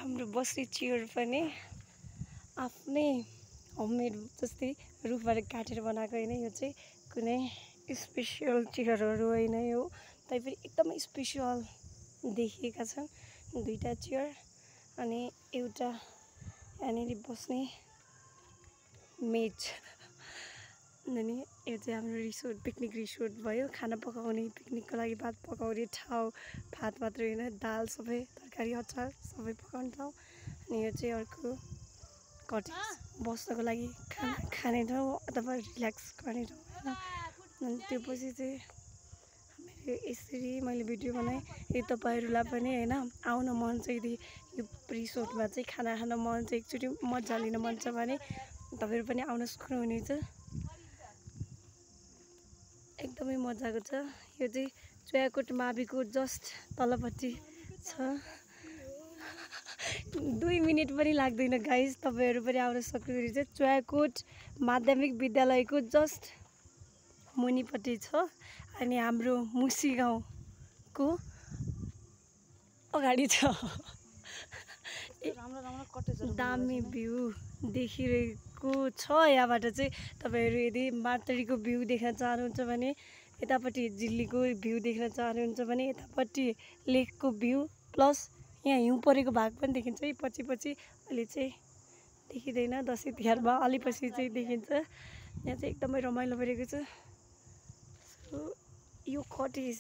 हाम्रो बस्ने चेयर पनि आफ्नै होममेड जस्तै रुखबाट काटेर बनाएको होइन। यो चाहिँ कुनै स्पेसियल चेयरहरू होइन यो, तैपनि एकदमै स्पेसियल देखिएका छन्। दुईटा चेयर अनि एउटा यहाँनिर बस्ने मेज। अनि यो चाहिँ हाम्रो रिसोर्ट, पिकनिक रिसोर्ट भयो। खाना पकाउने, पिकनिकको लागि भात पकाउने ठाउँ, भात मात्रै होइन दाल सबै तरकारी अचार सबै पकाउने ठाउँ। अनि यो चाहिँ अर्को कटेज, बस्नको लागि खाना खाने ठाउँ अथवा रिल्याक्स गर्ने ठाउँ होइन। अनि त्यो पछि चाहिँ हामीले यसरी मैले भिडियो बनाएँ। यदि तपाईँहरूलाई पनि होइन आउन मन छ, यदि यो रिसोर्टमा चाहिँ खाना खान मन छ, एकचोटि मजा लिन मन छ भने तपाईँहरू पनि आउन सक्नुहुनेछ। एकदमै मजाको छ। यो चाहिँ चोयाकोट माविको जस्ट तलपट्टि छ। 2 मिनेट पनि लाग्दैन गाइस, तपाईँहरू पनि आउन सक्नुहुनेछ। चोयाकोट माध्यमिक विद्यालयको जस्ट मुनिपट्टि छ अनि हाम्रो मुसी गाउँको अगाडि छ। दामी भ्यू देखिरहेको छ यहाँबाट चाहिँ। तपाईँहरू यदि मार्तडीको भ्यू देख्न चाहनुहुन्छ भने यतापट्टि जिल्लीको भ्यू देख्न चाहनुहुन्छ भने यतापट्टि लेकको भ्यू प्लस यहाँ हिउँ परेको भाग पनि देखिन्छ है पछि पछि। अहिले चाहिँ देखिँदैन, दसैँ तिहारमा अलि पछि चाहिँ देखिन्छ। यहाँ चाहिँ एकदमै रमाइलो भइरहेको छ। सो यो कटेज